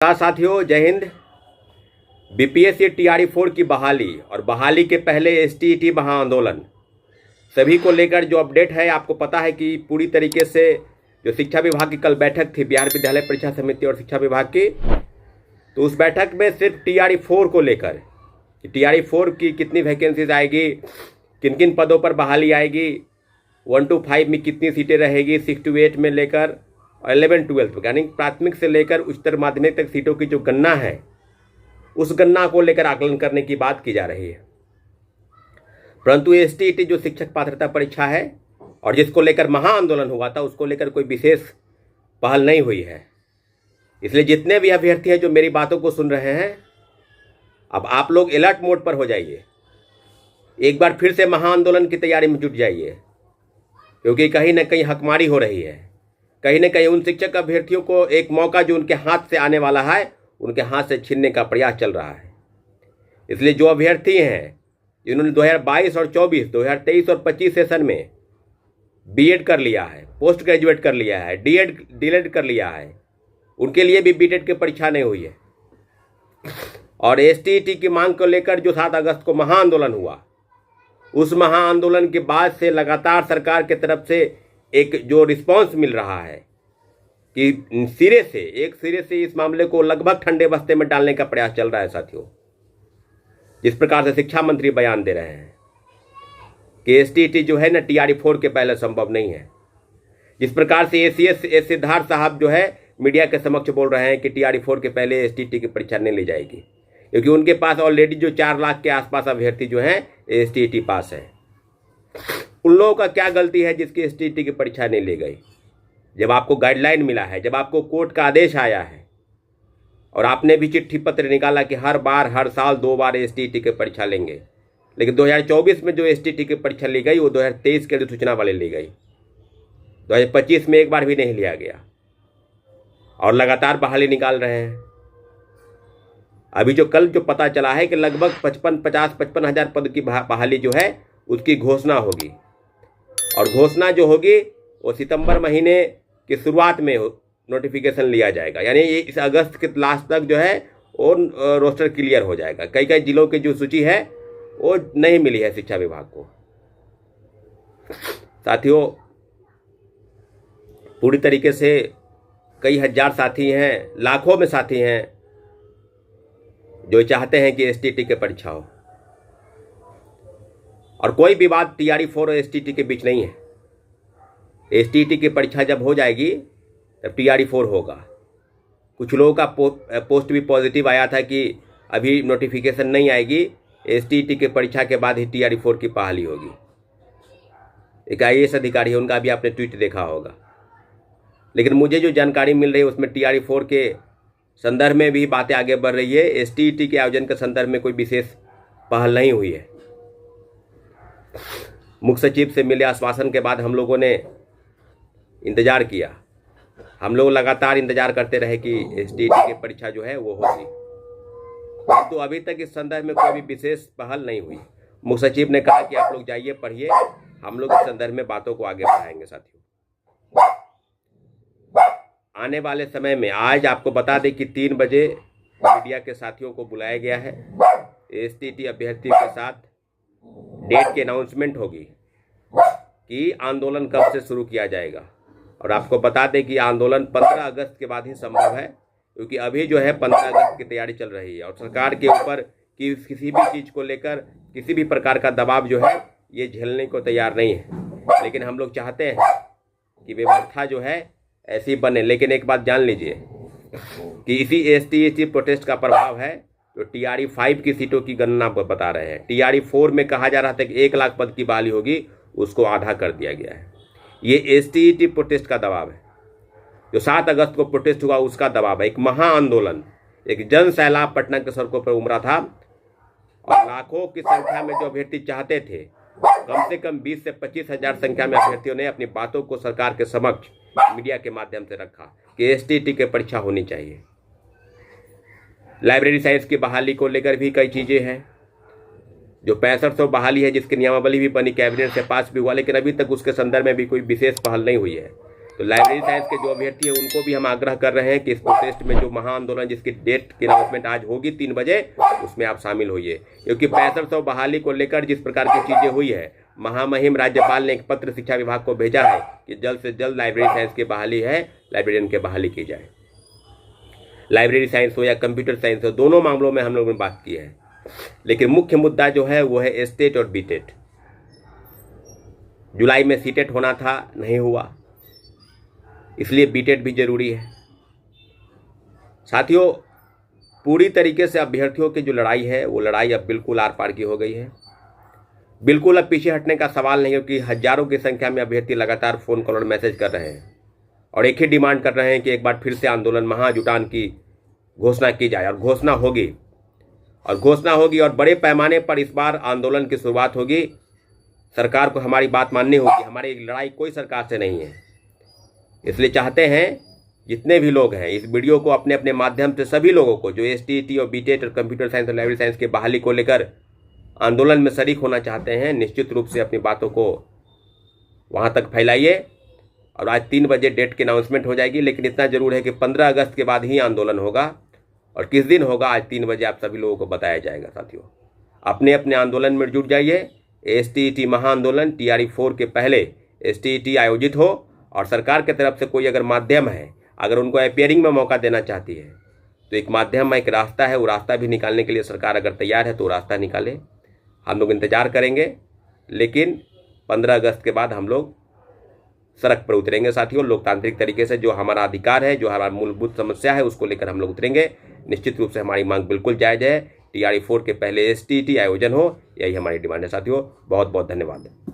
साथियों, जय Hind. BPSC TRE 4 की बहाली और बहाली के पहले एसटीईटी महाआंदोलन सभी को लेकर जो अपडेट है, आपको पता है कि पूरी तरीके से जो शिक्षा विभाग की कल बैठक थी, बिहार विद्यालय परीक्षा समिति और शिक्षा विभाग की, तो उस बैठक में सिर्फ टीआरई 4 को लेकर कि टीआरई 4 की कितनी वैकेंसीज आएगी, किन किन पदों पर बहाली आएगी, 1 to 5 में कितनी सीटें रहेगी, 6 to 8 में लेकर 11-12 यानी प्राथमिक से लेकर उच्चतर माध्यमिक तक सीटों की जो गणना है, उस गणना को लेकर आकलन करने की बात की जा रही है। परंतु एसटीईटी जो शिक्षक पात्रता परीक्षा है और जिसको लेकर महाआंदोलन हुआ था, उसको लेकर कोई विशेष पहल नहीं हुई है। इसलिए जितने भी अभ्यर्थी हैं जो मेरी बातों को सुन रहे हैं, अब आप लोग अलर्ट मोड पर हो जाइए, एक बार फिर से महाआंदोलन की तैयारी में जुट जाइए, क्योंकि कहीं ना कहीं हकमारी हो रही है। कहीं ना कहीं उन शिक्षक अभ्यर्थियों को एक मौका जो उनके हाथ से आने वाला है, उनके हाथ से छीनने का प्रयास चल रहा है। इसलिए जो अभ्यर्थी हैं जिन्होंने 2022 और 2023 और 25 सेशन में बीएड कर लिया है, पोस्ट ग्रेजुएट कर लिया है, डीएड कर लिया है, उनके लिए भी बीटेड की परीक्षा नहीं हुई है। और एसटीईटी की मांग को लेकर जो 7 अगस्त को महाआंदोलन हुआ, उस महाआंदोलन के बाद से लगातार सरकार की तरफ से एक जो रिस्पांस मिल रहा है कि एक सिरे से इस मामले को लगभग ठंडे बस्ते में डालने का प्रयास चल रहा है। साथियों, जिस प्रकार से शिक्षा मंत्री बयान दे रहे हैं कि एसटीईटी जो है ना टीआरई 4 के पहले संभव नहीं है, जिस प्रकार से एसीएस सिद्धार्थ साहब जो है मीडिया के समक्ष बोल रहे हैं कि टीआरई 4 के पहले एसटीईटी की परीक्षा नहीं ली जाएगी, क्योंकि उनके पास ऑलरेडी जो 4 लाख के आसपास अभ्यर्थी जो हैं एसटीईटी पास है। उन लोगों का क्या गलती है जिसकी एसटीईटी की परीक्षा नहीं ली गई? जब आपको गाइडलाइन मिला है, जब आपको कोर्ट का आदेश आया है और आपने भी चिट्ठी पत्र निकाला कि हर साल 2 बार एसटीईटी की परीक्षा लेंगे, लेकिन 2024 में जो एसटीईटी की परीक्षा ली गई वो 2023 के अधिसूचना वाले ली गई, 2025 में एक बार भी नहीं लिया गया और लगातार बहाली निकाल रहे हैं। अभी जो कल जो पता चला है कि लगभग 55 हज़ार पद की बहाली जो है उसकी घोषणा होगी, और घोषणा जो होगी वो सितंबर महीने की शुरुआत में नोटिफिकेशन लिया जाएगा, यानी ये इस अगस्त के लास्ट तक जो है वो रोस्टर क्लियर हो जाएगा। कई जिलों की जो सूची है वो नहीं मिली है शिक्षा विभाग को। साथियों, पूरी तरीके से कई हजार साथी हैं, लाखों में साथी हैं जो चाहते हैं कि एसटीईटी की परीक्षा हो, और कोई विवाद टीआरई 4 और एसटीईटी के बीच नहीं है। एसटीईटी की परीक्षा जब हो जाएगी तब टीआरई 4 होगा। कुछ लोगों का पोस्ट भी पॉजिटिव आया था कि अभी नोटिफिकेशन नहीं आएगी, एसटीईटी की परीक्षा के बाद ही टीआरई 4 की बहाली होगी। एक आईएएस अधिकारी है, उनका भी आपने ट्वीट देखा होगा। लेकिन मुझे जो जानकारी मिल रही है उसमें टीआरई 4 के संदर्भ में भी बातें आगे बढ़ रही है। एसटीईटी के आयोजन के संदर्भ में कोई विशेष पहल नहीं हुई है। मुख्य सचिव से मिले आश्वासन के बाद हम लोगों ने इंतजार किया, हम लोग लगातार इंतजार करते रहे कि एसटीईटी की परीक्षा जो है वो होगी, तो अभी तक इस संदर्भ में कोई भी विशेष पहल नहीं हुई। मुख्य सचिव ने कहा कि आप लोग जाइए, पढ़िए, हम लोग इस संदर्भ में बातों को आगे बढ़ाएंगे। साथियों, आने वाले समय में आज आपको बता दें कि 3 बजे मीडिया के साथियों को बुलाया गया है। एसटीईटी अभ्यर्थियों के साथ डेट की अनाउंसमेंट होगी कि आंदोलन कब से शुरू किया जाएगा, और आपको बता दें कि आंदोलन 15 अगस्त के बाद ही संभव है, क्योंकि अभी जो है 15 अगस्त की तैयारी चल रही है और सरकार के ऊपर कि किसी भी चीज़ को लेकर किसी भी प्रकार का दबाव जो है ये झेलने को तैयार नहीं है। लेकिन हम लोग चाहते हैं कि व्यवस्था जो है ऐसी बने। लेकिन एक बात जान लीजिए कि इसी एसटीईटी प्रोटेस्ट का प्रभाव है जो टीआरई 5 की सीटों की गणना आपको बता रहे हैं। टीआरई 4 में कहा जा रहा था कि 1 लाख पद की बहाली होगी, उसको आधा कर दिया गया है। ये एसटीईटी प्रोटेस्ट का दबाव है, जो 7 अगस्त को प्रोटेस्ट हुआ उसका दबाव है। एक महाआंदोलन, एक जन सैलाब पटना के सड़कों पर उमड़ा था, और लाखों की संख्या में जो अभ्यर्थी चाहते थे, कम से कम 20 से 25 हज़ार संख्या में अभ्यर्थियों ने अपनी बातों को सरकार के समक्ष मीडिया के माध्यम से रखा कि एसटीईटी की परीक्षा होनी चाहिए। लाइब्रेरी साइंस की बहाली को लेकर भी कई चीज़ें हैं। जो 6500 बहाली है जिसकी नियमावली भी बनी, कैबिनेट से पास भी हुआ, लेकिन अभी तक उसके संदर्भ में भी कोई विशेष पहल नहीं हुई है। तो लाइब्रेरी साइंस के जो अभ्यर्थी हैं उनको भी हम आग्रह कर रहे हैं कि इस प्रोटेस्ट में जो महाआंदोलन जिसकी डेट की अनाउंसमेंट आज होगी 3 बजे, उसमें आप शामिल होइए। क्योंकि 6500 बहाली को लेकर जिस प्रकार की चीज़ें हुई है, महामहिम राज्यपाल ने एक पत्र शिक्षा विभाग को भेजा है कि जल्द से जल्द लाइब्रेरी साइंस की बहाली है, लाइब्रेरियन की बहाली की जाए। लाइब्रेरी साइंस हो या कंप्यूटर साइंस हो, दोनों मामलों में हम लोगों ने बात की है। लेकिन मुख्य मुद्दा जो है वो है एस्टेट और बीटेट। जुलाई में सीटेट होना था, नहीं हुआ, इसलिए बीटेट भी जरूरी है। साथियों, पूरी तरीके से अभ्यर्थियों की जो लड़ाई है वो लड़ाई अब बिल्कुल आर पार की हो गई है। बिल्कुल अब पीछे हटने का सवाल नहीं है, क्योंकि हजारों की संख्या में अभ्यर्थी लगातार फोन कॉल और मैसेज कर रहे हैं और एक ही डिमांड कर रहे हैं कि एक बार फिर से आंदोलन महाजुटान की घोषणा की जाए। और घोषणा होगी और बड़े पैमाने पर इस बार आंदोलन की शुरुआत होगी। सरकार को हमारी बात माननी होगी। हमारी लड़ाई कोई सरकार से नहीं है। इसलिए चाहते हैं जितने भी लोग हैं इस वीडियो को अपने अपने माध्यम से सभी लोगों को जो एसटीईटी और बीटेट और कंप्यूटर साइंस और लाइब्रेरी साइंस के बहाली को लेकर आंदोलन में शरीक होना चाहते हैं, निश्चित रूप से अपनी बातों को वहां तक फैलाइए। और आज 3 बजे डेट की अनाउंसमेंट हो जाएगी, लेकिन इतना जरूर है कि 15 अगस्त के बाद ही आंदोलन होगा। और किस दिन होगा आज 3 बजे आप सभी लोगों को बताया जाएगा। साथियों, अपने अपने आंदोलन में जुट जाइए। एसटीईटी महाआंदोलन TRE-4 के पहले एसटीईटी आयोजित हो और सरकार की तरफ से कोई अगर माध्यम है, अगर उनको अपीयरिंग में मौका देना चाहती है तो एक माध्यम, एक रास्ता है, वो रास्ता भी निकालने के लिए सरकार अगर तैयार है तो रास्ता निकाले। हम लोग इंतजार करेंगे, लेकिन 15 अगस्त के बाद हम लोग सड़क पर उतरेंगे। साथियों, लोकतांत्रिक तरीके से जो हमारा अधिकार है, जो हमारा मूलभूत समस्या है, उसको लेकर हम लोग उतरेंगे। निश्चित रूप से हमारी मांग बिल्कुल जायज़ है। TRE-4 के पहले एसटीईटी आयोजन हो, यही हमारी डिमांड है। साथियों, बहुत बहुत धन्यवाद।